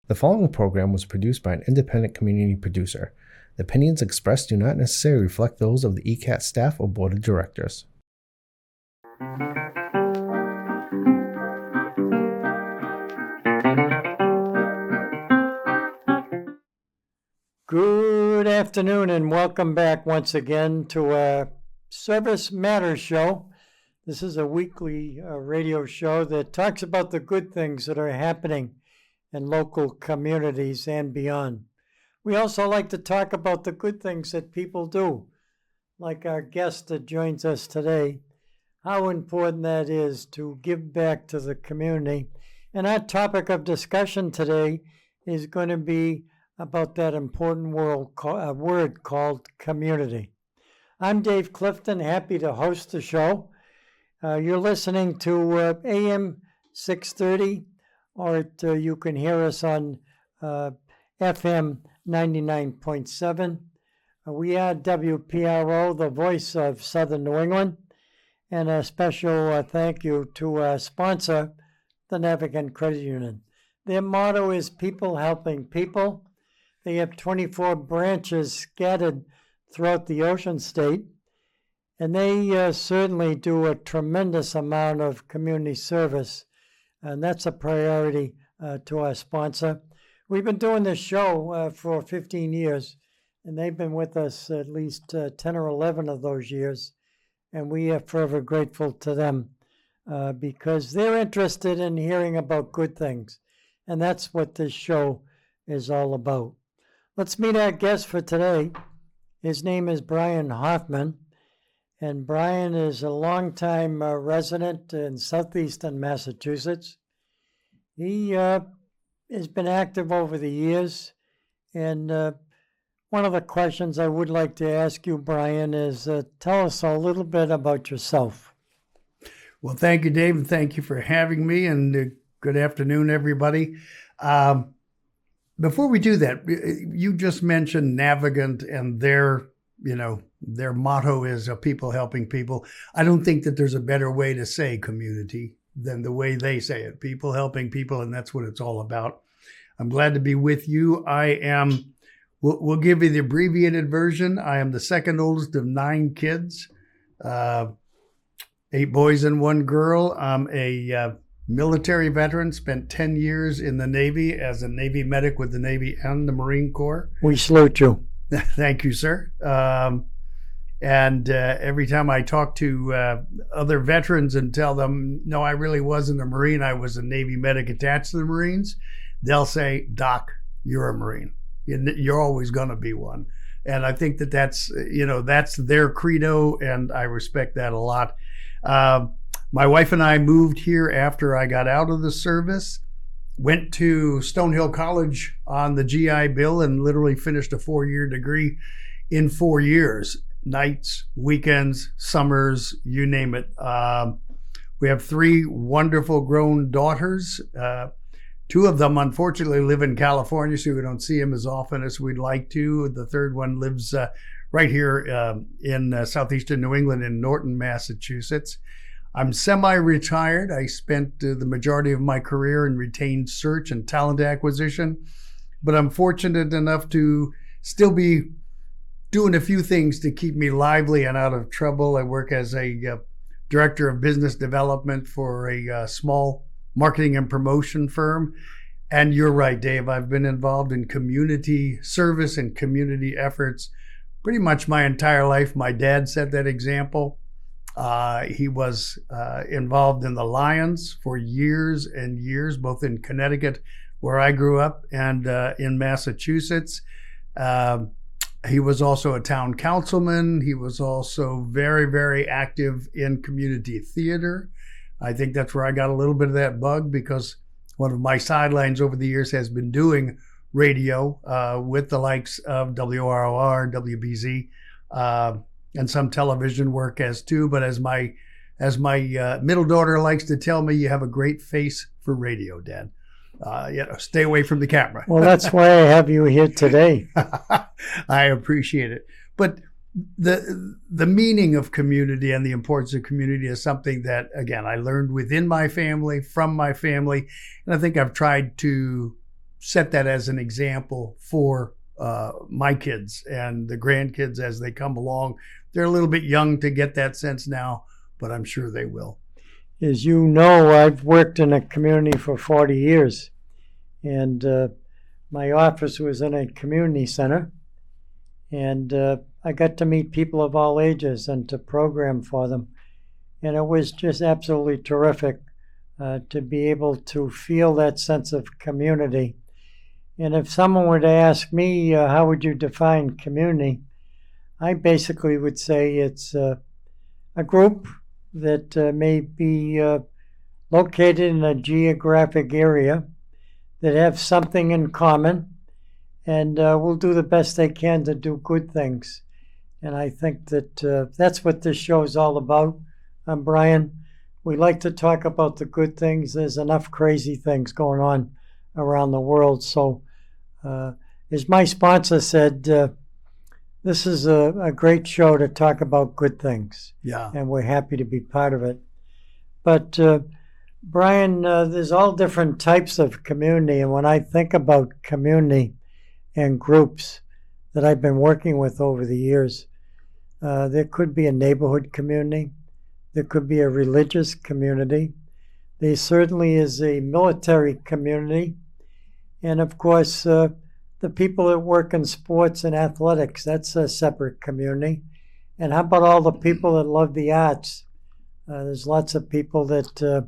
The following program was produced by an independent community producer. The opinions expressed do not necessarily reflect those of the ECAT staff or board of directors. Good afternoon and welcome back once again to our Service Matters show. This is a weekly radio show that talks about the good things that are happening in local communities and beyond. We also like to talk about the good things that people do, like our guest that joins us today, how important that is to give back to the community. And our topic of discussion today is going to be about that important word called community. I'm Dave Clifton, happy to host the show. You're listening to AM 630, or you can hear us on FM 99.7. We are WPRO, the voice of Southern New England, and a special thank you to our sponsor, the Navigant Credit Union. Their motto is people helping people. They have 24 branches scattered throughout the Ocean State, and they certainly do a tremendous amount of community service, and that's a priority to our sponsor. We've been doing this show for 15 years, and they've been with us at least 10 or 11 of those years, and we are forever grateful to them because they're interested in hearing about good things, and that's what this show is all about. Let's meet our guest for today. His name is Brian Hoffman, and Brian is a longtime resident in southeastern Massachusetts. He has been active over the years, and one of the questions I would like to ask you, Brian, is tell us a little bit about yourself. Well, thank you, Dave, and thank you for having me, and good afternoon, everybody. Before we do that, you just mentioned Navigant and their motto is people helping people. I don't think that there's a better way to say community than the way they say it. People helping people, and that's what it's all about. I'm glad to be with you. We'll give you the abbreviated version. I am the second oldest of 9 kids, 8 boys and 1 girl. I'm a military veteran, spent 10 years in the Navy as a Navy medic with the Navy and the Marine Corps. We salute you. Thank you, sir. And every time I talk to other veterans and tell them, no, I really wasn't a Marine, I was a Navy medic attached to the Marines, they'll say, Doc, you're a Marine. You're always going to be one. And I think that's their credo, and I respect that a lot. My wife and I moved here after I got out of the service, went to Stonehill College on the GI Bill, and literally finished a 4-year degree in 4 years. Nights, weekends, summers, you name it. We have 3 wonderful grown daughters. 2 of them, unfortunately, live in California, so we don't see them as often as we'd like to. The third one lives right here in southeastern New England in Norton, Massachusetts. I'm semi-retired. I spent the majority of my career in retained search and talent acquisition, but I'm fortunate enough to still be doing a few things to keep me lively and out of trouble. I work as a director of business development for a small marketing and promotion firm. And you're right, Dave, I've been involved in community service and community efforts pretty much my entire life. My dad set that example. He was involved in the Lions for years and years, both in Connecticut, where I grew up, and in Massachusetts. He was also a town councilman. He was also very, very active in community theater. I think that's where I got a little bit of that bug, because one of my sidelines over the years has been doing radio with the likes of WROR, WBZ, and some television work too. But as my middle daughter likes to tell me, you have a great face for radio, Dad. Stay away from the camera. Well, that's why I have you here today. I appreciate it. But the meaning of community and the importance of community is something that, again, I learned within my family, from my family, and I think I've tried to set that as an example for my kids and the grandkids as they come along. They're a little bit young to get that sense now, but I'm sure they will. As you know, I've worked in a community for 40 years, and my office was in a community center, and I got to meet people of all ages and to program for them. And it was just absolutely terrific to be able to feel that sense of community. And if someone were to ask me, how would you define community? I basically would say it's a group that may be located in a geographic area that have something in common and will do the best they can to do good things. And I think that that's what this show is all about. Brian, we like to talk about the good things. There's enough crazy things going on around the world. So as my sponsor said, this is a great show to talk about good things. Yeah. And we're happy to be part of it. But Brian, there's all different types of community. And when I think about community and groups that I've been working with over the years, there could be a neighborhood community. There could be a religious community. There certainly is a military community. And of course, the people that work in sports and athletics, that's a separate community. And how about all the people that love the arts? There's lots of people that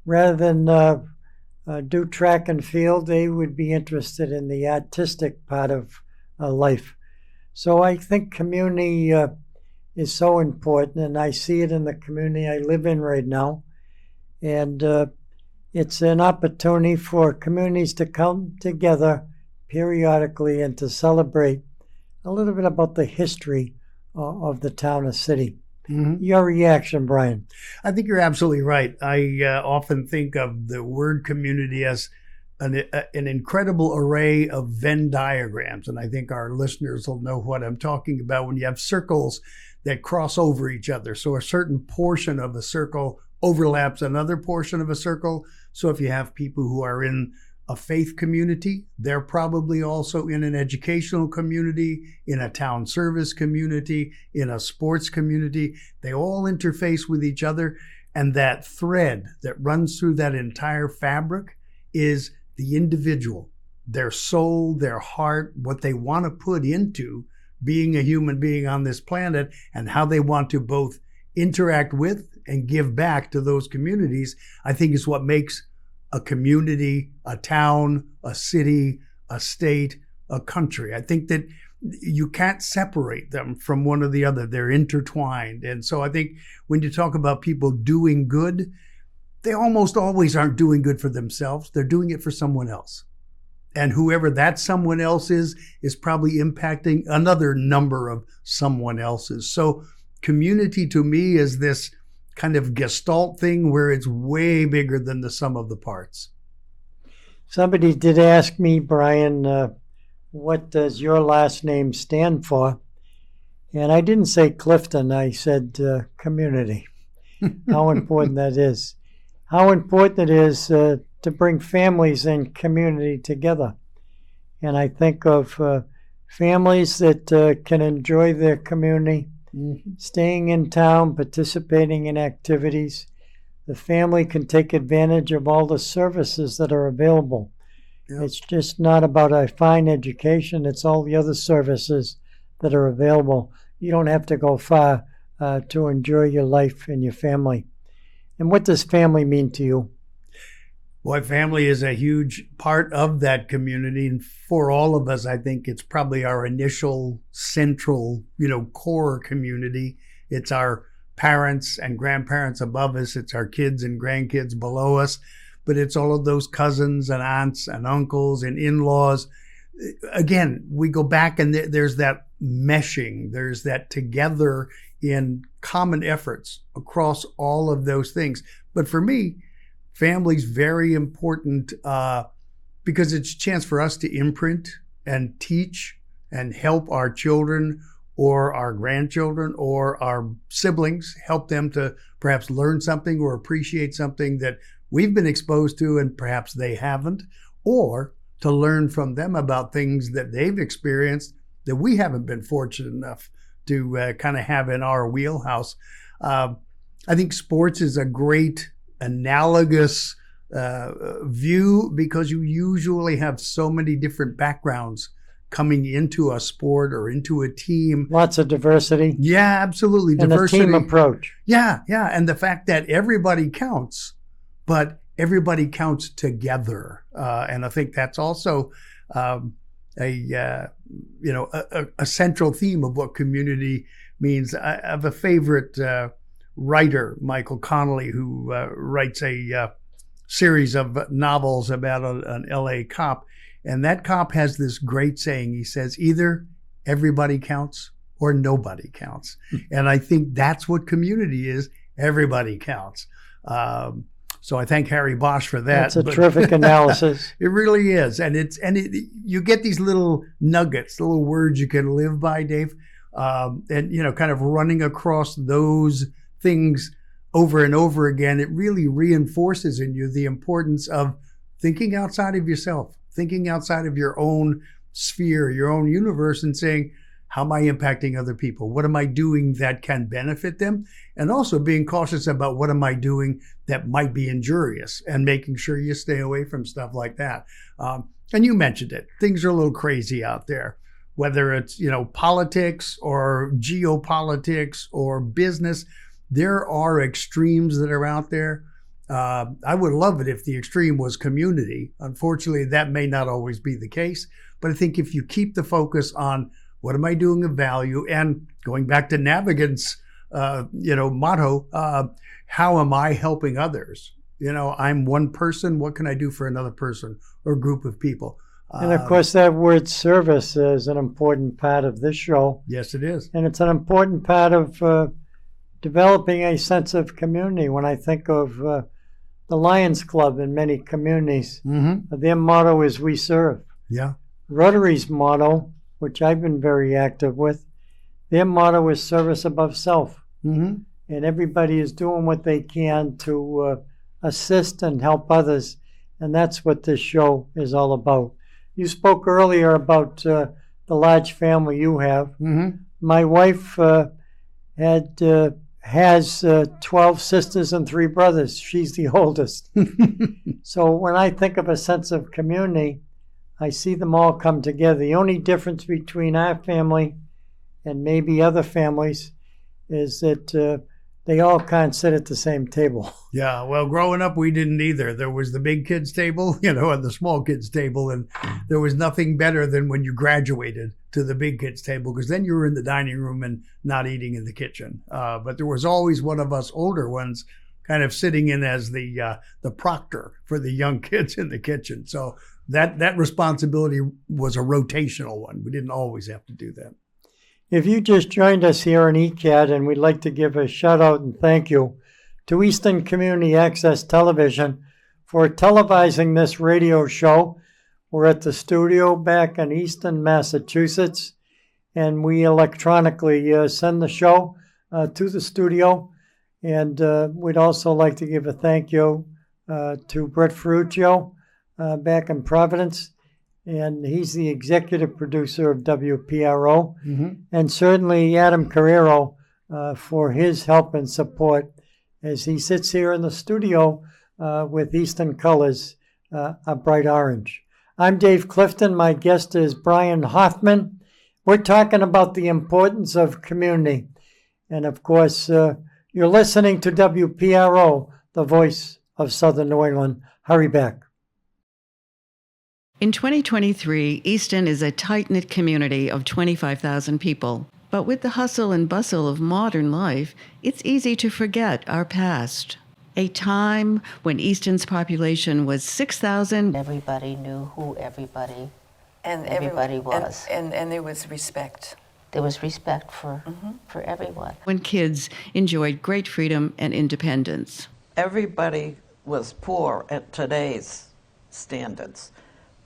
rather than do track and field, they would be interested in the artistic part of life. So I think community is so important, and I see it in the community I live in right now. And it's an opportunity for communities to come together periodically and to celebrate a little bit about the history of the town or city. Mm-hmm. Your reaction, Brian? I think you're absolutely right. I often think of the word community as an incredible array of Venn diagrams. And I think our listeners will know what I'm talking about when you have circles that cross over each other. So a certain portion of a circle overlaps another portion of a circle. So if you have people who are in a faith community, they're probably also in an educational community, in a town service community, in a sports community. They all interface with each other. And that thread that runs through that entire fabric is the individual, their soul, their heart, what they want to put into being a human being on this planet, and how they want to both interact with and give back to those communities, I think is what makes a community, a town, a city, a state, a country. I think that you can't separate them from one or the other. They're intertwined. And so I think when you talk about people doing good, they almost always aren't doing good for themselves. They're doing it for someone else. And whoever that someone else is probably impacting another number of someone else's. So community to me is this kind of gestalt thing where it's way bigger than the sum of the parts. Somebody did ask me, Brian, what does your last name stand for? And I didn't say Clifton, I said community. How important that is. How important it is to bring families and community together. And I think of families that can enjoy their community, staying in town, participating in activities. The family can take advantage of all the services that are available. Yep. It's just not about a fine education. It's all the other services that are available. You don't have to go far to enjoy your life and your family. And what does family mean to you? Boy, family is a huge part of that community. And for all of us, I think it's probably our initial central, core community. It's our parents and grandparents above us. It's our kids and grandkids below us. But it's all of those cousins and aunts and uncles and in-laws. Again, we go back and there's that meshing. There's that together in common efforts across all of those things. But for me, family's very important because it's a chance for us to imprint and teach and help our children or our grandchildren or our siblings, help them to perhaps learn something or appreciate something that we've been exposed to and perhaps they haven't, or to learn from them about things that they've experienced that we haven't been fortunate enough to kind of have in our wheelhouse. I think sports is a great analogous view because you usually have so many different backgrounds coming into a sport or into a team. Lots of diversity. Yeah, absolutely. And diversity. a team approach. Yeah. And the fact that everybody counts, but everybody counts together. And I think that's also a central theme of what community means. I have a favorite writer, Michael Connolly, who writes a series of novels about an LA cop. And that cop has this great saying. He says, either everybody counts or nobody counts. And I think that's what community is. Everybody counts. So I thank Harry Bosch for that. That's a terrific analysis. It really is. And you get these little nuggets, little words you can live by, Dave. And, kind of running across those things over and over again, it really reinforces in you the importance of thinking outside of yourself, thinking outside of your own sphere, your own universe, and saying, how am I impacting other people? What am I doing that can benefit them? And also being cautious about what am I doing that might be injurious and making sure you stay away from stuff like that. And you mentioned it. Things are a little crazy out there, whether it's, politics or geopolitics or business. There are extremes that are out there. I would love it if the extreme was community. Unfortunately, that may not always be the case. But I think if you keep the focus on what am I doing of value, and going back to Navigant's, motto, how am I helping others? I'm one person. What can I do for another person or group of people? And of course, that word service is an important part of this show. Yes, it is. And it's an important part of developing a sense of community. When I think of the Lions Club in many communities, their motto is "We serve." Yeah. Rotary's motto, which I've been very active with, their motto is service above self. And everybody is doing what they can to assist and help others. And that's what this show is all about. You spoke earlier about the large family you have. My wife has 12 sisters and 3 brothers. She's the oldest. So when I think of a sense of community, I see them all come together. The only difference between our family and maybe other families is that they all can't sit at the same table. Yeah, well, growing up, we didn't either. There was the big kids table, and the small kids table, and there was nothing better than when you graduated to the big kids table, because then you were in the dining room and not eating in the kitchen. But there was always one of us older ones kind of sitting in as the proctor for the young kids in the kitchen. So that responsibility was a rotational one. We didn't always have to do that. If you just joined us here on ECAT, and we'd like to give a shout out and thank you to Eastern Community Access Television for televising this radio show. We're at the studio back in Easton, Massachusetts, and we electronically send the show to the studio. And we'd also like to give a thank you to Brett Ferruccio back in Providence. And he's the executive producer of WPRO. And certainly Adam Carrero for his help and support as he sits here in the studio with Eastern colors, a bright orange. I'm Dave Clifton. My guest is Brian Hoffman. We're talking about the importance of community. And of course, you're listening to WPRO, the voice of Southern New England. Hurry back. In 2023, Easton is a tight-knit community of 25,000 people. But with the hustle and bustle of modern life, it's easy to forget our past. A time when Easton's population was 6,000. Everybody knew who everybody was. And there was respect. There was respect for everyone. When kids enjoyed great freedom and independence. Everybody was poor at today's standards.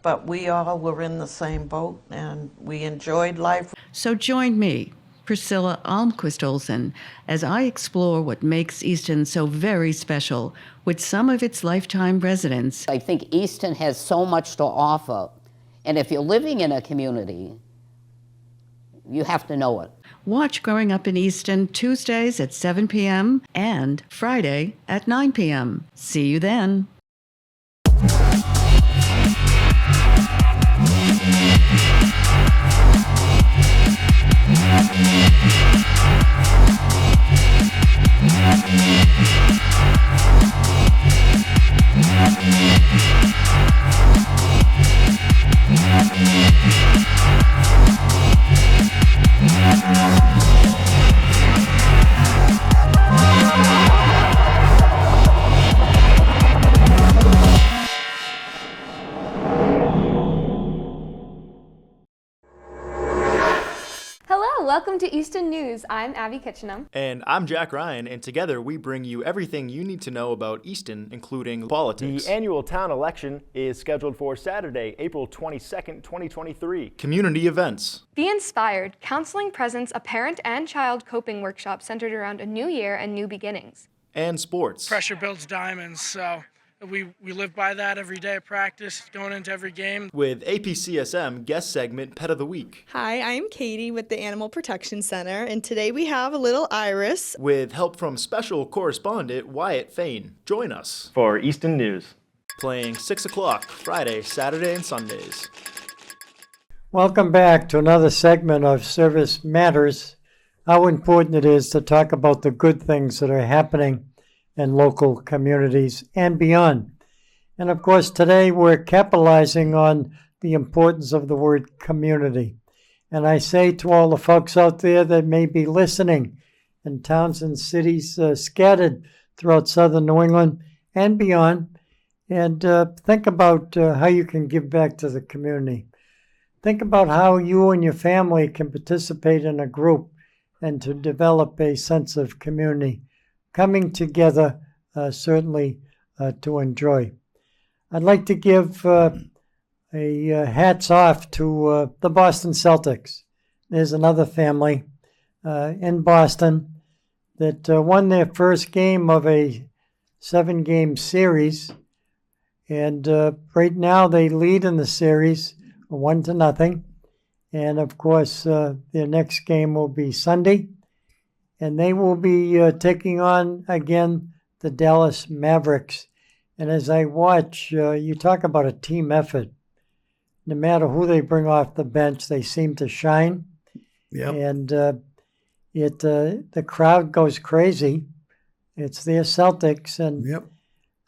But we all were in the same boat, and we enjoyed life. So join me, Priscilla Almquist-Olsen, as I explore what makes Easton so very special with some of its lifetime residents. I think Easton has so much to offer And if you're living in a community, you have to know it. Watch Growing Up in Easton Tuesdays at 7 p.m. and Friday at 9 p.m. See you then. Hello, welcome to Easton News. I'm Abby Kitchenham. And I'm Jack Ryan, and together we bring you everything you need to know about Easton, including politics. The annual town election is scheduled for Saturday, April 22nd, 2023. Community events. Be Inspired, Counseling presents a parent and child coping workshop centered around a new year and new beginnings. And sports. Pressure builds diamonds, so we live by that every day of practice, going into every game. With APCSM guest segment Pet of the Week. Hi, I'm Katie with the Animal Protection Center, and today we have a little Iris. With help from special correspondent Wyatt Fain. Join us For Easton News. Playing 6 o'clock Friday, Saturday, and Sundays. Welcome back to another segment of Service Matters. How important it is to talk about the good things that are happening in local communities and beyond. And of course, today we're capitalizing on the importance of the word community. And I say to all the folks out there that may be listening in towns and cities scattered throughout southern New England and beyond, and think about how you can give back to the community. Think about how you and your family can participate in a group and to develop a sense of community. Coming together, certainly to enjoy. I'd like to give a hats off to the Boston Celtics. There's another family in Boston that won their first game of a 7-game series. And right now they lead in the series 1-0. And of course, their next game will be Sunday. And they will be taking on, again, the Dallas Mavericks. And as I watch, you talk about a team effort. No matter who they bring off the bench, they seem to shine. Yep. And the crowd goes crazy. It's their Celtics. And Yep.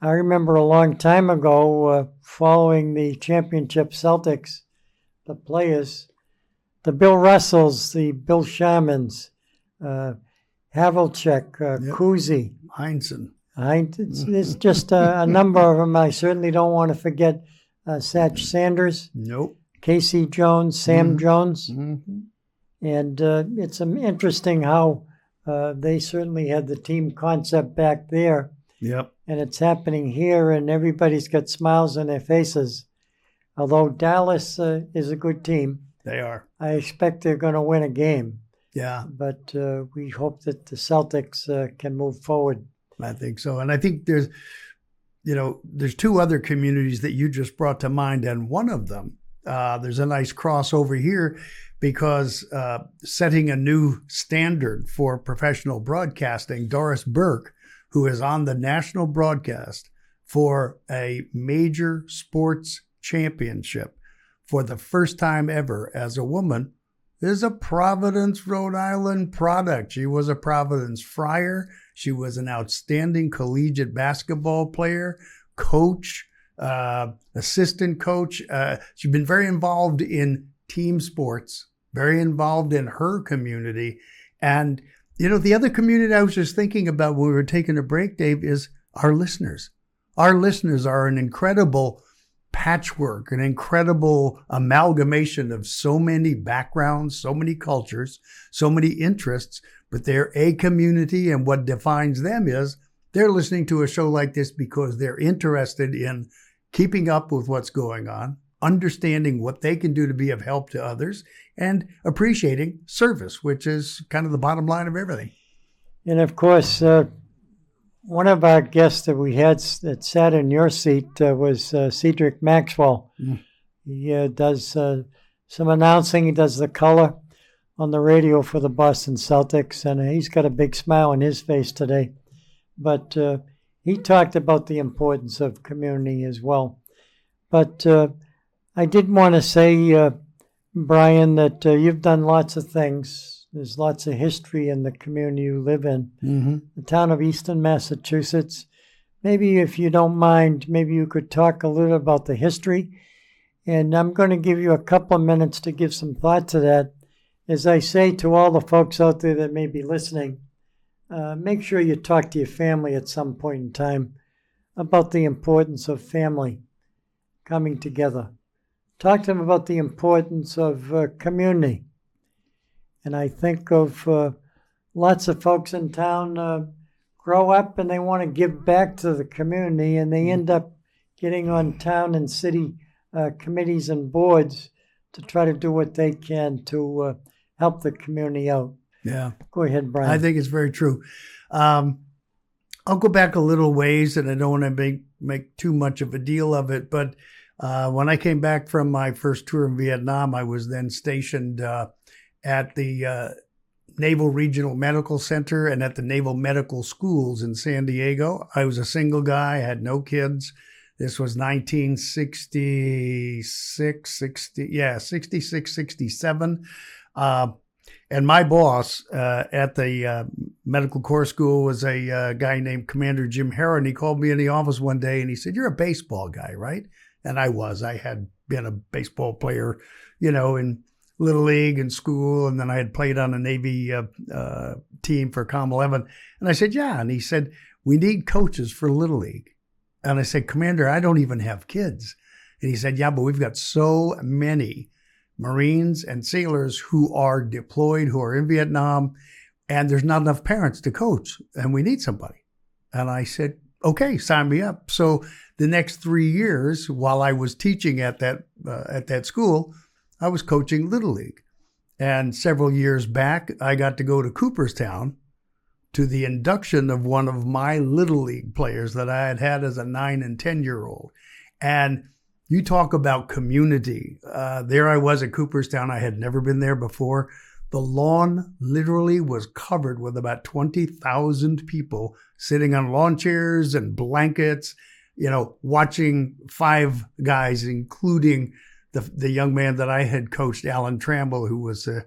I remember a long time ago, following the championship Celtics, the players, the Bill Russells, the Bill Sharmans, Havlicek, Kuzi. Heinsohn. It's just a number of them. I certainly don't want to forget Satch Sanders. Nope. Casey Jones, Sam Jones. Mm-hmm. And it's interesting how they certainly had the team concept back there. Yep. And it's happening here, and everybody's got smiles on their faces. Although Dallas is a good team. They are. I expect they're going to win a game. Yeah. But we hope that the Celtics can move forward. I think so. And I think there's two other communities that you just brought to mind. And one of them, there's a nice crossover here because setting a new standard for professional broadcasting, Doris Burke, who is on the national broadcast for a major sports championship for the first time ever as a woman, is a Providence, Rhode Island product. She was a Providence Friar. She was an outstanding collegiate basketball player, coach, assistant coach. She's been very involved in team sports, very involved in her community. And, the other community I was just thinking about when we were taking a break, Dave, is our listeners. Our listeners are an incredible patchwork, an incredible amalgamation of so many backgrounds, so many cultures, so many interests, but they're a community, and what defines them is they're listening to a show like this because they're interested in keeping up with what's going on, understanding what they can do to be of help to others, and appreciating service, which is kind of the bottom line of everything. And of course, one of our guests that we had that sat in your seat was Cedric Maxwell. He does some announcing. He does the color on the radio for the Boston Celtics, and he's got a big smile on his face today. But he talked about the importance of community as well. But I did want to say, Brian, that you've done lots of things. There's lots of history in the community you live in. Mm-hmm. The town of Easton, Massachusetts. Maybe if you don't mind, maybe you could talk a little about the history. And I'm going to give you a couple of minutes to give some thought to that. As I say to all the folks out there that may be listening, make sure you talk to your family at some point in time about the importance of family coming together. Talk to them about the importance of community. And I think of lots of folks in town grow up and they want to give back to the community, and they end up getting on town and city committees and boards to try to do what they can to help the community out. Yeah. Go ahead, Brian. I think it's very true. I'll go back a little ways, and I don't want to make too much of a deal of it, but when I came back from my first tour in Vietnam, I was then stationed at the Naval Regional Medical Center and at the Naval Medical Schools in San Diego. I was a single guy, I had no kids. This was 1966, 67. And my boss at the medical corps school was a guy named Commander Jim Herron. He called me in the office one day and he said, "You're a baseball guy, right?" And I was. I had been a baseball player, in Little League and school, and then I had played on a Navy team for Com 11. And I said, "Yeah." And he said, "We need coaches for Little League." And I said, "Commander, I don't even have kids." And he said, "Yeah, but we've got so many Marines and sailors who are deployed, who are in Vietnam, and there's not enough parents to coach, and we need somebody." And I said, "Okay, sign me up." So the next 3 years, while I was teaching at that school, I was coaching Little League. And several years back, I got to go to Cooperstown to the induction of one of my Little League players that I had had as a 9 and 10-year-old. And you talk about community. There I was at Cooperstown. I had never been there before. The lawn literally was covered with about 20,000 people sitting on lawn chairs and blankets, watching 5 guys, including the young man that I had coached, Alan Tramble, who was a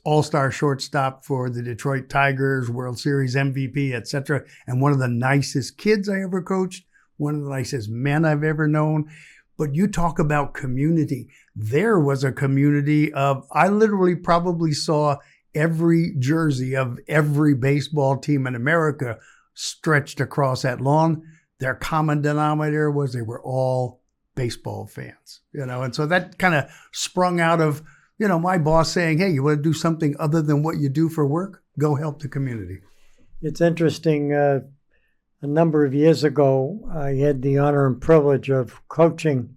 all-star shortstop for the Detroit Tigers, World Series MVP, etc., and one of the nicest kids I ever coached, one of the nicest men I've ever known. But you talk about community. There was a community of, I literally probably saw every jersey of every baseball team in America stretched across that lawn. Their common denominator was they were all baseball fans, and so that kind of sprung out of, my boss saying, "Hey, you want to do something other than what you do for work? Go help the community." It's interesting. A number of years ago, I had the honor and privilege of coaching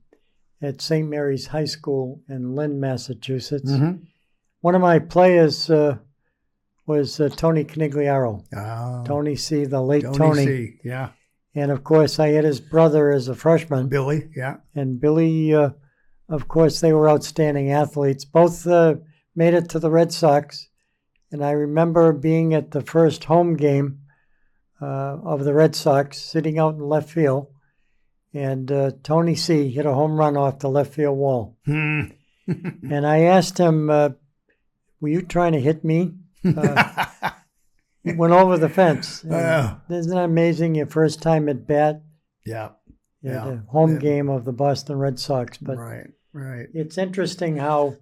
at St. Mary's High School in Lynn, Massachusetts. Mm-hmm. One of my players was Tony Canigliaro. Oh, Tony C., the late Tony. C., yeah. And, of course, I had his brother as a freshman. Billy, yeah. And Billy, of course, they were outstanding athletes. Both made it to the Red Sox. And I remember being at the first home game of the Red Sox, sitting out in left field. And Tony C. hit a home run off the left field wall. And I asked him, "Were you trying to hit me?" He went over the fence. Isn't it amazing? Your first time at bat? Yeah. The home game of the Boston Red Sox. But right. It's interesting how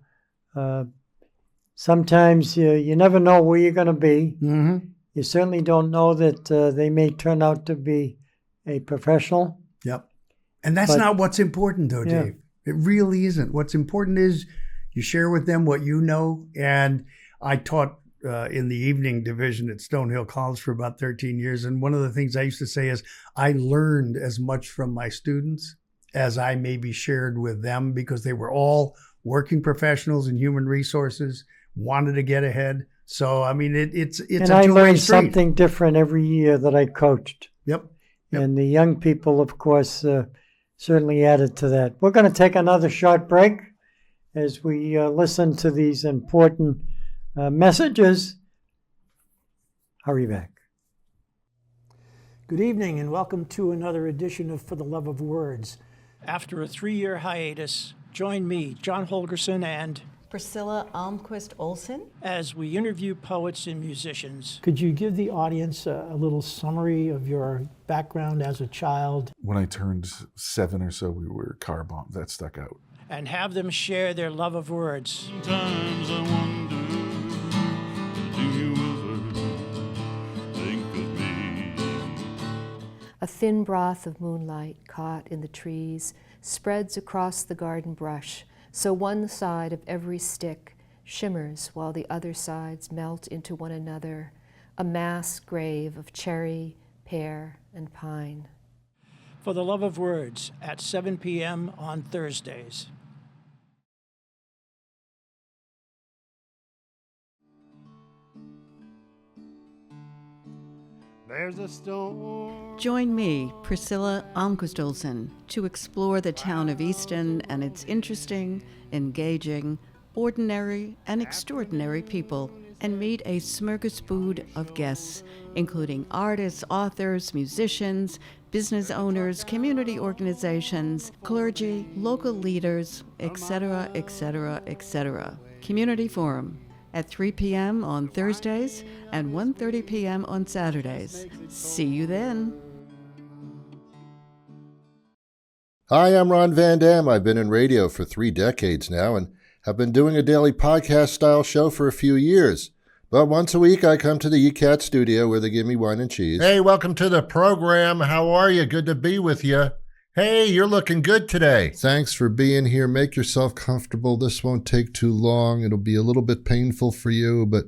sometimes you never know where you're going to be. Mm-hmm. You certainly don't know that they may turn out to be a professional. Yep. And that's not what's important, though, Dave. It really isn't. What's important is you share with them what you know. And I taught in the evening division at Stonehill College for about 13 years. And one of the things I used to say is I learned as much from my students as I maybe shared with them, because they were all working professionals in human resources, wanted to get ahead. So, I mean, it's and a two-way I learned street. something different every year that I coached. Yep. And the young people, of course, certainly added to that. We're going to take another short break as we listen to these important messages. Hurry back. Good evening and welcome to another edition of For the Love of Words. After a 3-year hiatus, join me, John Holgerson, and Priscilla Almquist Olson, as we interview poets and musicians. Could you give the audience a little summary of your background as a child? When I turned 7 or so, we were car bombed. That stuck out. And have them share their love of words. Sometimes I wonder, do you ever think of me? A thin broth of moonlight caught in the trees spreads across the garden brush, so one side of every stick shimmers while the other sides melt into one another, a mass grave of cherry, pear, and pine. For the Love of Words at 7 p.m. on Thursdays. There's a storm. Join me, Priscilla Almquist Olson, to explore the town of Easton and its interesting, engaging, ordinary, and extraordinary people, and meet a smorgasbord of guests, including artists, authors, musicians, business owners, community organizations, clergy, local leaders, etc., etc., etc. Community Forum at 3 p.m. on Thursdays and 1:30 p.m. on Saturdays. See you then. Hi, I'm Ron Van Dam. I've been in radio for 3 decades now and have been doing a daily podcast-style show for a few years. But once a week, I come to the ECAT studio where they give me wine and cheese. Hey, welcome to the program. How are you? Good to be with you. Hey, you're looking good today. Thanks for being here. Make yourself comfortable. This won't take too long. It'll be a little bit painful for you, but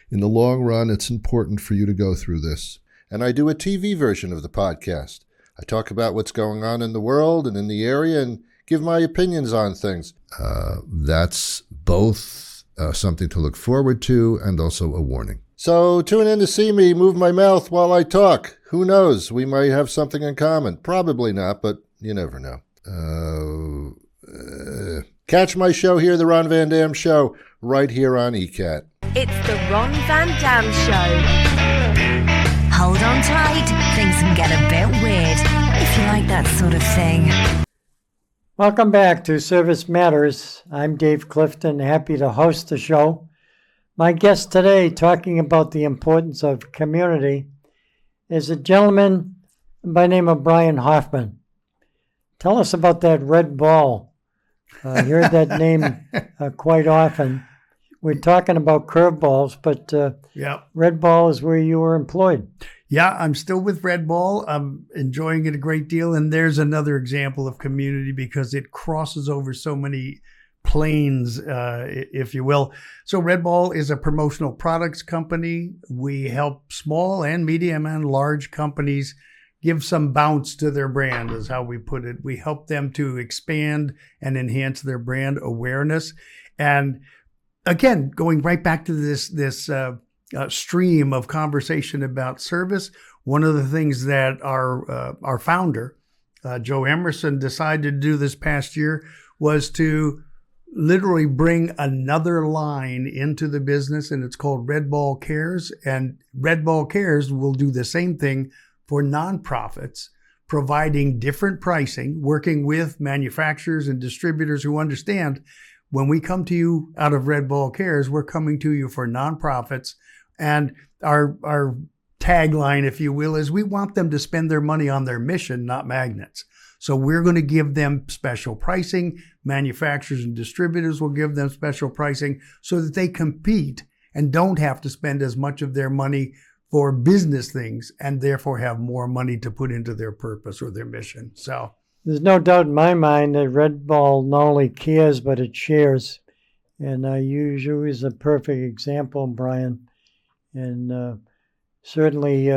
in the long run, it's important for you to go through this. And I do a TV version of the podcast. I talk about what's going on in the world and in the area and give my opinions on things. That's both something to look forward to and also a warning. So tune in to see me move my mouth while I talk. Who knows? We might have something in common. Probably not, but you never know. Catch my show here, The Ron Van Dam Show, right here on ECAT. It's The Ron Van Dam Show. Hold on tight. Things can get a bit weird if you like that sort of thing. Welcome back to Service Matters. I'm Dave Clifton, happy to host the show. My guest today, talking about the importance of community, is a gentleman by the name of Brian Hoffman. Tell us about that red ball. I heard that name quite often. We're talking about curveballs, but Red Ball is where you were employed. Yeah, I'm still with Red Ball. I'm enjoying it a great deal. And there's another example of community because it crosses over so many planes, if you will. So Red Ball is a promotional products company. We help small and medium and large companies give some bounce to their brand, is how we put it. We help them to expand and enhance their brand awareness. And again, going right back to this stream of conversation about service, one of the things that our founder, Joe Emerson, decided to do this past year was to literally bring another line into the business, and it's called Red Ball Cares. And Red Ball Cares will do the same thing for nonprofits, providing different pricing, working with manufacturers and distributors who understand when we come to you out of Red Ball Cares, we're coming to you for nonprofits. And our tagline, if you will, is we want them to spend their money on their mission, not magnets. So we're going to give them special pricing. Manufacturers and distributors will give them special pricing so that they compete and don't have to spend as much of their money for business things and therefore have more money to put into their purpose or their mission. So there's no doubt in my mind that Red Ball not only cares, but it shares. And you is a perfect example, Brian. And certainly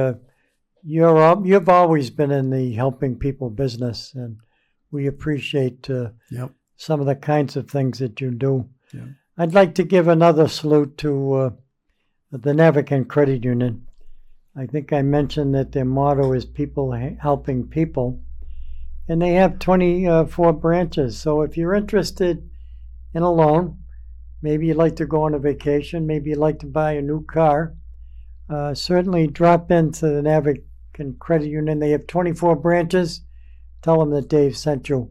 you've always been in the helping people business, and we appreciate some of the kinds of things that you do. Yep. I'd like to give another salute to the Navigant Credit Union. I think I mentioned that their motto is people helping people. and they have 24 branches. So if you're interested in a loan, maybe you'd like to go on a vacation, maybe you'd like to buy a new car, certainly drop into the Navigant Credit Union. They have 24 branches. Tell them that Dave sent you,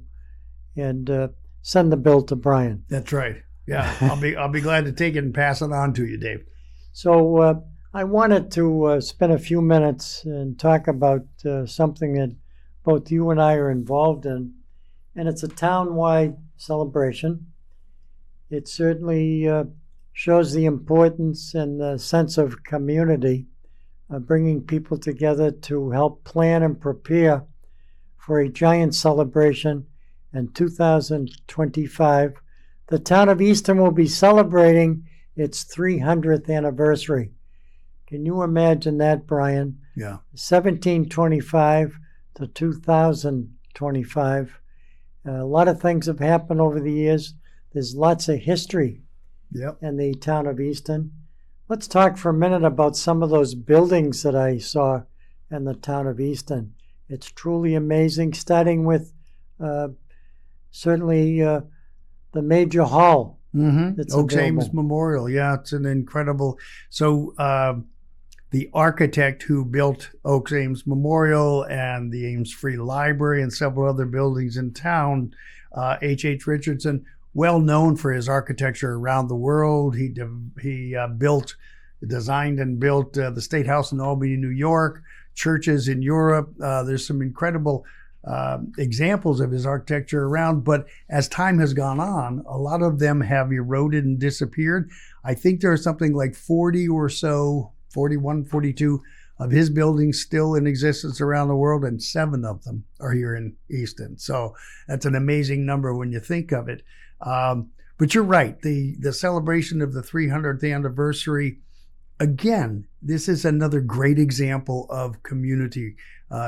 and send the bill to Brian. That's right. Yeah, I'll be glad to take it and pass it on to you, Dave. So I wanted to spend a few minutes and talk about something that both you and I are involved in, and it's a town-wide celebration. It certainly shows the importance and the sense of community, bringing people together to help plan and prepare for a giant celebration in 2025. The town of Easton will be celebrating its 300th anniversary. Can you imagine that, Brian? Yeah. 1725 to 2025. A lot of things have happened over the years. There's lots of history in the town of Easton. Let's talk for a minute about some of those buildings that I saw in the town of Easton. It's truly amazing, starting with certainly the major hall. Oaks Ames Memorial. Yeah, it's an incredible. So the architect who built Oaks Ames Memorial and the Ames Free Library and several other buildings in town, H.H. Richardson, well known for his architecture around the world. He designed and built the State House in Albany, New York, churches in Europe. There's some incredible examples of his architecture around, but as time has gone on, a lot of them have eroded and disappeared. I think there are something like 40 or so, 41, 42 of his buildings still in existence around the world, and 7 of them are here in Easton. So that's an amazing number when you think of it. But you're right, the celebration of the 300th anniversary, again, this is another great example of community.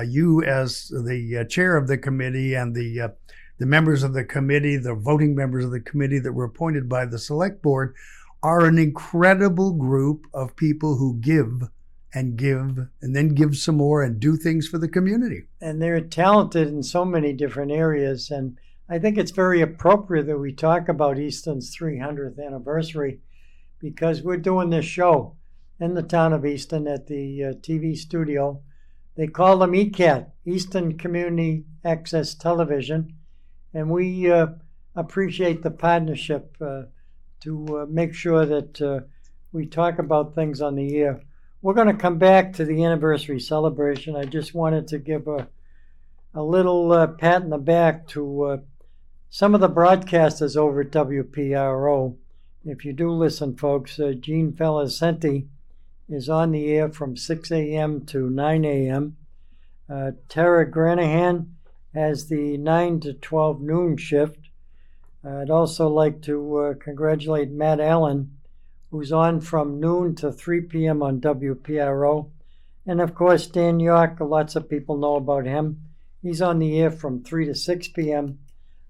You, as the chair of the committee, and the members of the committee, the voting members of the committee that were appointed by the select board, are an incredible group of people who give and then give some more and do things for the community. And they're talented in so many different areas. And I think it's very appropriate that we talk about Easton's 300th anniversary, because we're doing this show in the town of Easton at the TV studio. They call them ECAT, Easton Community Access Television, and we appreciate the partnership to make sure that we talk about things on the air. We're going to come back to the anniversary celebration. I just wanted to give a little pat in the back to some of the broadcasters over at WPRO. If you do listen, folks, Gene Felicenti is on the air from 6 a.m. to 9 a.m. Tara Granahan has the 9 to 12 noon shift. I'd also like to congratulate Matt Allen, who's on from noon to 3 p.m. on WPRO. And of course, Dan York, lots of people know about him. He's on the air from 3 to 6 p.m.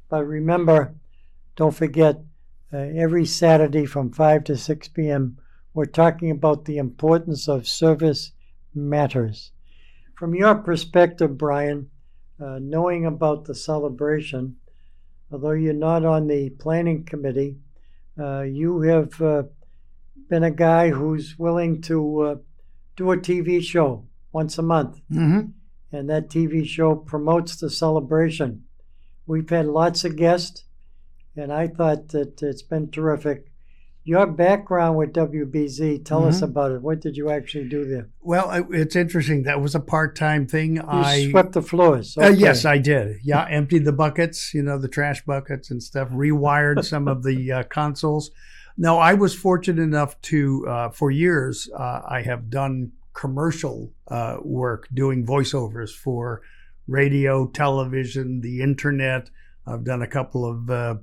But remember, don't forget, every Saturday from 5 to 6 p.m., we're talking about the importance of service matters. From your perspective, Brian, knowing about the celebration, although you're not on the planning committee, you have been a guy who's willing to do a TV show once a month. And that TV show promotes the celebration. We've had lots of guests, and I thought that it's been terrific. Your background with WBZ, tell us about it. What did you actually do there? Well, it's interesting. That was a part-time thing. You swept the floors. Okay. Yes, I did. Yeah, emptied the buckets, the trash buckets and stuff, rewired some of the consoles. No, I was fortunate enough to, for years, I have done commercial work, doing voiceovers for radio, television, the internet. I've done a couple of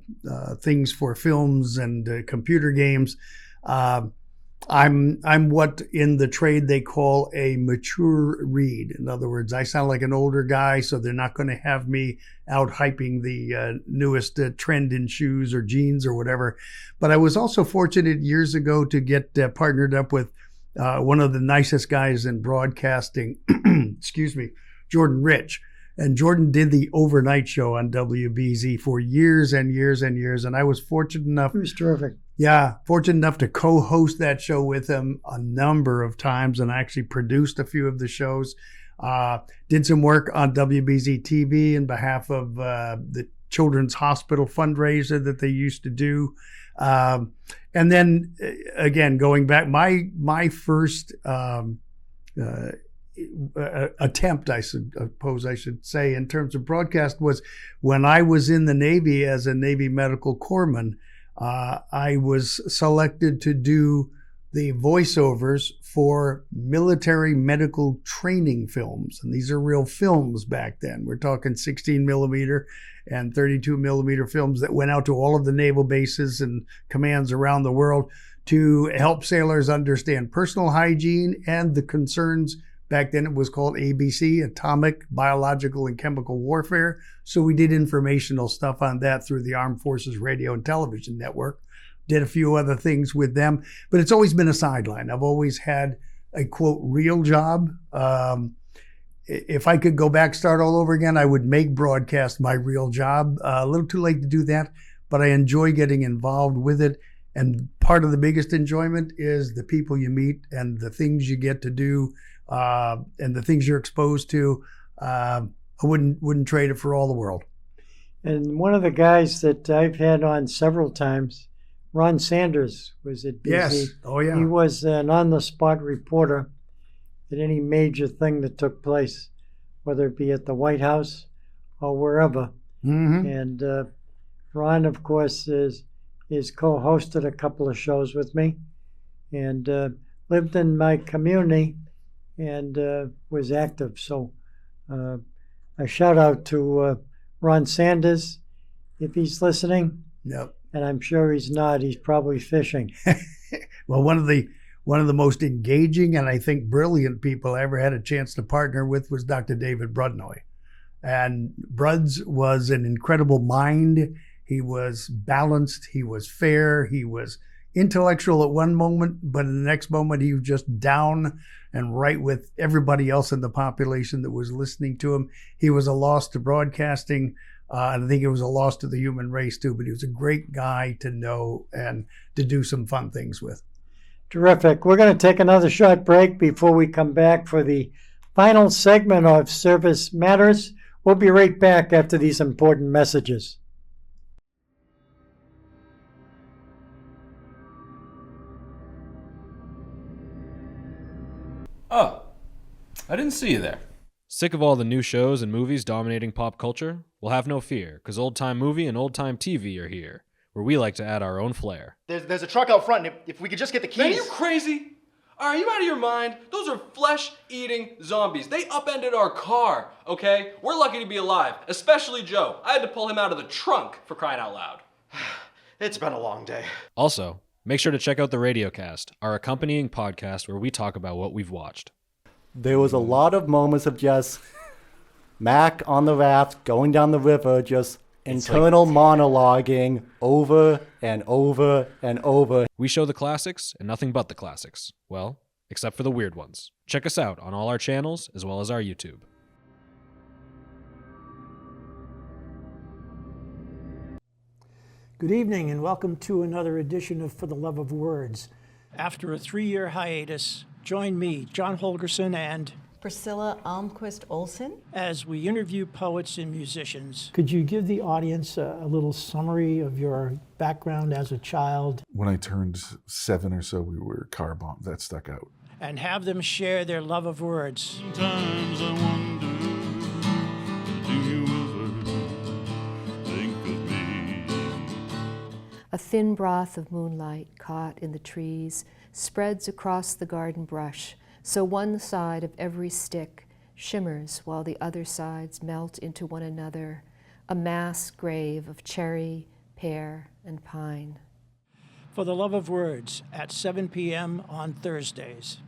things for films and computer games. I'm what in the trade they call a mature read. In other words, I sound like an older guy, so they're not going to have me out hyping the newest trend in shoes or jeans or whatever. But I was also fortunate years ago to get partnered up with one of the nicest guys in broadcasting, excuse me, Jordan Rich. And Jordan did the overnight show on WBZ for years and years and years. And I was fortunate enough. It was terrific. Yeah, fortunate enough to co-host that show with him a number of times, and I actually produced a few of the shows. Did some work on WBZ TV in behalf of the Children's Hospital fundraiser that they used to do. And then again, going back, my first attempt, I suppose I should say, in terms of broadcast was when I was in the Navy as a Navy medical corpsman. I was selected to do the voiceovers for military medical training films. And these are real films back then. We're talking 16 millimeter and 32 millimeter films that went out to all of the naval bases and commands around the world to help sailors understand personal hygiene and the concerns. Back then it was called ABC, Atomic, Biological, and Chemical Warfare. So we did informational stuff on that through the Armed Forces Radio and Television Network. Did a few other things with them, but it's always been a sideline. I've always had a, quote, real job. If I could go back, start all over again, I would make broadcast my real job. A little too late to do that, but I enjoy getting involved with it. And part of the biggest enjoyment is the people you meet and the things you get to do. And the things you're exposed to, I wouldn't trade it for all the world. And one of the guys that I've had on several times, Ron Sanders, was at BZ. Yes. Oh, yeah. He was an on-the-spot reporter at any major thing that took place, whether it be at the White House or wherever. Mm-hmm. And Ron, of course, is co-hosted a couple of shows with me and lived in my community and was active. So a shout out to Ron Sanders, if he's listening. Yep. And I'm sure he's not. He's probably fishing. Well, one of the most engaging and I think brilliant people I ever had a chance to partner with was Dr. David Brudnoy. And Bruds was an incredible mind. He was balanced. He was fair. He was intellectual at one moment, but in the next moment he was just down and right with everybody else in the population that was listening to him. He was a loss to broadcasting, and I think it was a loss to the human race too, but he was a great guy to know and to do some fun things with. Terrific. We're going to take another short break before we come back for the final segment of Service Matters. We'll be right back after these important messages. Oh, I didn't see you there. Sick of all the new shows and movies dominating pop culture? Well, have no fear, because Old Time Movie and Old Time TV are here, where we like to add our own flair. There's a truck out front, and if we could just get the keys. Man, are you crazy? Are you out of your mind? Those are flesh-eating zombies. They upended our car, okay? We're lucky to be alive, especially Joe. I had to pull him out of the trunk, for crying out loud. It's been a long day. Also, make sure to check out the Radiocast, our accompanying podcast where we talk about what we've watched. There was a lot of moments of just Mac on the raft going down the river, just internal monologuing over and over and over. We show the classics and nothing but the classics. Well, except for the weird ones. Check us out on all our channels as well as our YouTube. Good evening and welcome to another edition of For the Love of Words. After a 3-year hiatus, join me, John Holgerson, and Priscilla Almquist Olsen, as we interview poets and musicians. Could you give the audience a little summary of your background as a child? When I turned 7 or so, we were car bombed. That stuck out. And have them share their love of words. Sometimes I wonder, do you ever think of me? A thin broth of moonlight caught in the trees spreads across the garden brush, so one side of every stick shimmers while the other sides melt into one another, a mass grave of cherry, pear, and pine. For the Love of Words at 7 p.m. on Thursdays.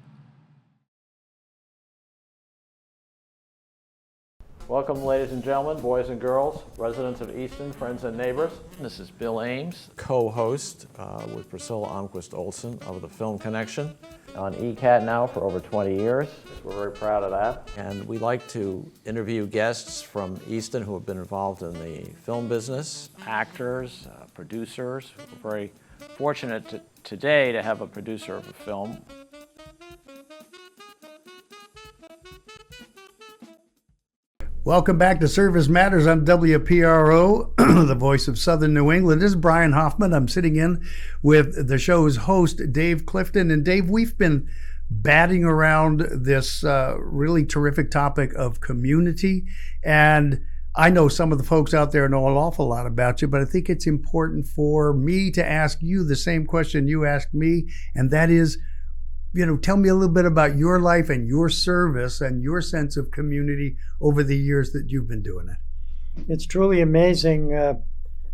Welcome, ladies and gentlemen, boys and girls, residents of Easton, friends and neighbors. This is Bill Ames, co-host with Priscilla Almquist Olsen of the Film Connection. On ECAT now for over 20 years. We're very proud of that. And we like to interview guests from Easton who have been involved in the film business, actors, producers. We're very fortunate today to have a producer of a film. Welcome back to Service Matters on WPRO, the voice of Southern New England. This is Brian Hoffman. I'm sitting in with the show's host, Dave Clifton. And Dave, we've been batting around this really terrific topic of community. And I know some of the folks out there know an awful lot about you, but I think it's important for me to ask you the same question you asked me, and that is, tell me a little bit about your life and your service and your sense of community over the years that you've been doing it. It's truly amazing.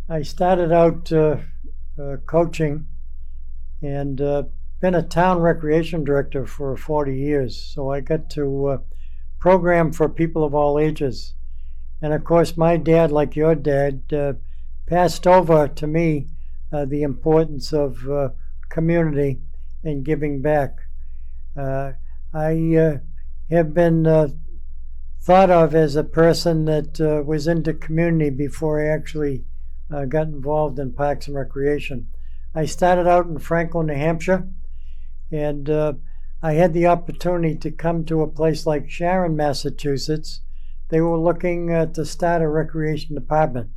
I started out coaching and been a town recreation director for 40 years. So I got to program for people of all ages. And of course, my dad, like your dad, passed over to me the importance of community and giving back. I have been thought of as a person that was into community before I actually got involved in Parks and Recreation. I started out in Franklin, New Hampshire, and I had the opportunity to come to a place like Sharon, Massachusetts. They were looking to start a recreation department.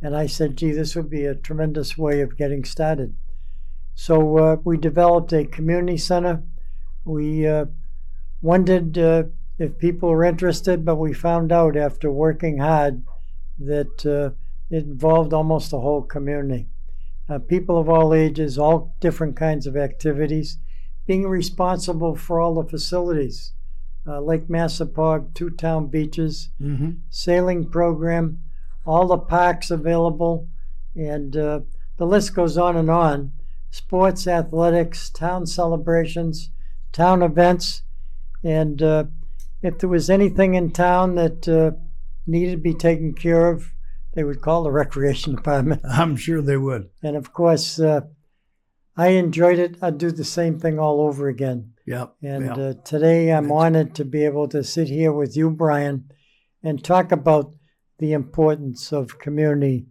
And I said, gee, this would be a tremendous way of getting started. So we developed a community center. We wondered if people were interested, but we found out after working hard that it involved almost the whole community. People of all ages, all different kinds of activities, being responsible for all the facilities. Lake Massapog, 2 town beaches, sailing program, all the parks available, and the list goes on and on. Sports, athletics, town celebrations, town events, and if there was anything in town that needed to be taken care of, they would call the recreation department. I'm sure they would. And of course, I enjoyed it. I'd do the same thing all over again. Yep. And today I'm honored to be able to sit here with you, Brian, and talk about the importance of community,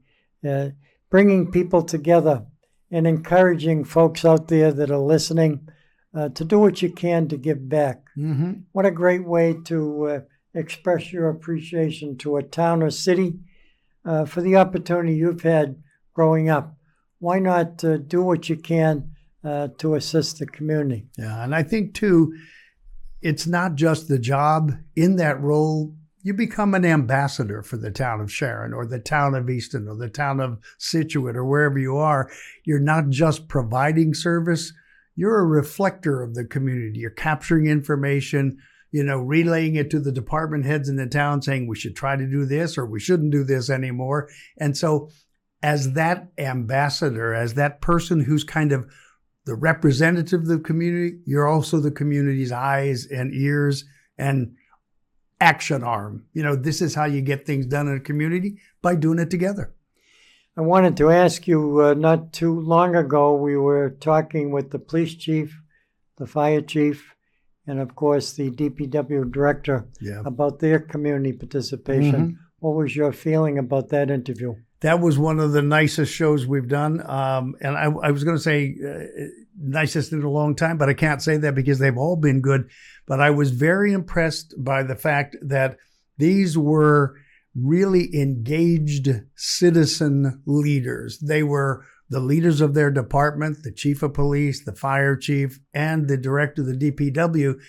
bringing people together and encouraging folks out there that are listening to do what you can to give back. What a great way to express your appreciation to a town or city for the opportunity you've had growing up. Why not do what you can to assist the community? Yeah, and I think, too, it's not just the job. In that role, you become an ambassador for the town of Sharon or the town of Easton or the town of Scituate or wherever you are. You're not just providing service. You're a reflector of the community. You're capturing information, relaying it to the department heads in the town saying we should try to do this or we shouldn't do this anymore. And so as that ambassador, as that person who's kind of the representative of the community, you're also the community's eyes and ears and action arm. This is how you get things done in a community, by doing it together. I wanted to ask you, not too long ago, we were talking with the police chief, the fire chief, and of course the DPW director about their community participation. What was your feeling about that interview? That was one of the nicest shows we've done. And I was going to say nicest in a long time, but I can't say that because they've all been good. But I was very impressed by the fact that these were really engaged citizen leaders. They were the leaders of their department, the chief of police, the fire chief, and the director of the DPW.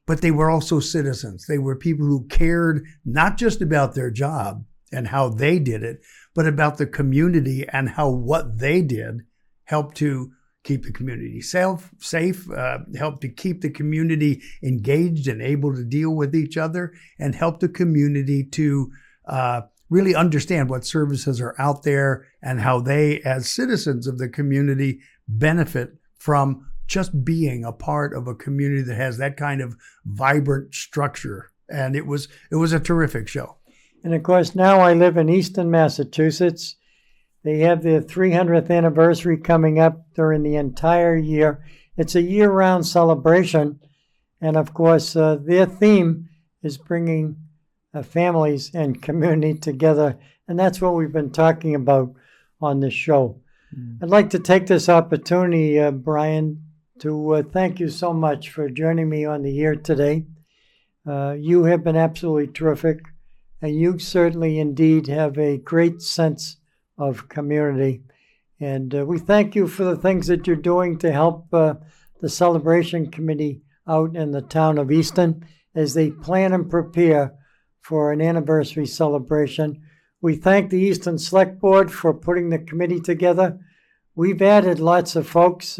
But they were also citizens. They were people who cared not just about their job and how they did it, but about the community and how what they did helped to keep the community safe, helped to keep the community engaged and able to deal with each other, and help the community to really understand what services are out there and how they, as citizens of the community, benefit from just being a part of a community that has that kind of vibrant structure. And it was a terrific show. And of course, now I live in Easton, Massachusetts. They have their 300th anniversary coming up during the entire year. It's a year-round celebration. And of course, their theme is bringing families and community together. And that's what we've been talking about on this show. I'd like to take this opportunity, Brian, to thank you so much for joining me on the year today. You have been absolutely terrific, and you certainly indeed have a great sense of community. And we thank you for the things that you're doing to help the celebration committee out in the town of Easton as they plan and prepare for an anniversary celebration. We thank the Easton Select Board for putting the committee together. We've added lots of folks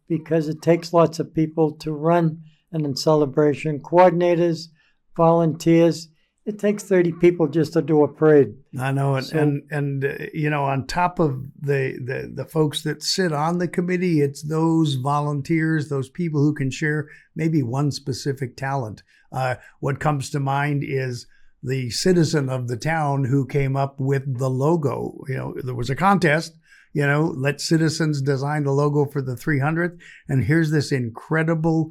because it takes lots of people to run an celebration. Coordinators, volunteers. It takes 30 people just to do a parade. I know it. So, and you know, on top of the folks that sit on the committee, it's those volunteers, those people who can share maybe one specific talent. What comes to mind is the citizen of the town who came up with the logo. You know, there was a contest, you know, let citizens design the logo for the 300th. And here's this incredible,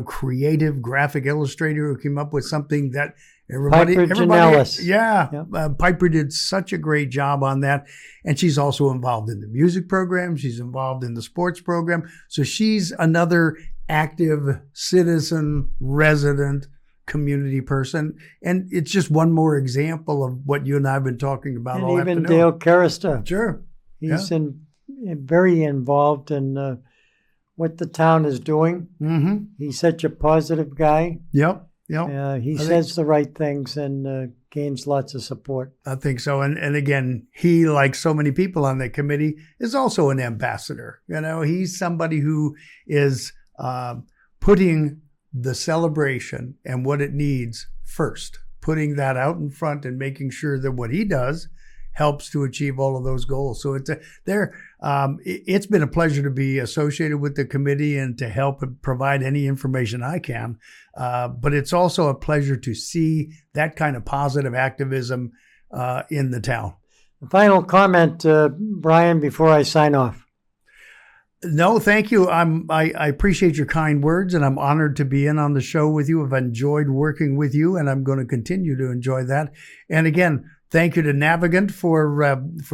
creative graphic illustrator who came up with something that everybody, Piper did such a great job on that. And she's also involved in the music program. She's involved in the sports program. So she's another active citizen, resident, community person. And it's just one more example of what you and I have been talking about all even afternoon. Dale Carrister. Sure. He's very involved in what the town is doing. Mm-hmm. He's such a positive guy. Yep. He says the right things and gains lots of support. I think so. And again, he, like so many people on the committee, is also an ambassador. You know, he's somebody who is putting the celebration and what it needs first, putting that out in front and making sure that what he does helps to achieve all of those goals. So it's been a pleasure to be associated with the committee and to help provide any information I can. But it's also a pleasure to see that kind of positive activism in the town. The final comment, Brian, before I sign off. No, thank you. I appreciate your kind words, and I'm honored to be in on the show with you. I've enjoyed working with you, and I'm going to continue to enjoy that. And again, thank you to Navigant for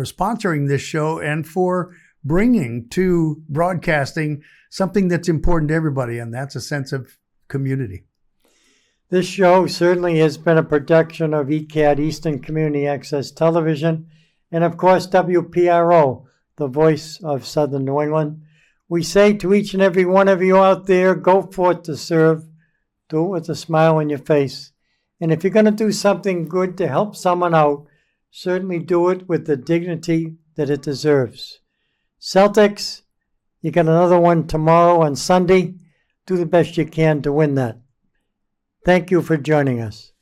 sponsoring this show and for bringing to broadcasting something that's important to everybody, and that's a sense of community. This show certainly has been a production of ECAT, Eastern Community Access Television, and of course WPRO, the voice of Southern New England. We say to each and every one of you out there, go forth to serve. Do it with a smile on your face. And if you're going to do something good to help someone out, certainly do it with the dignity that it deserves. Celtics, you got another one tomorrow on Sunday. Do the best you can to win that. Thank you for joining us.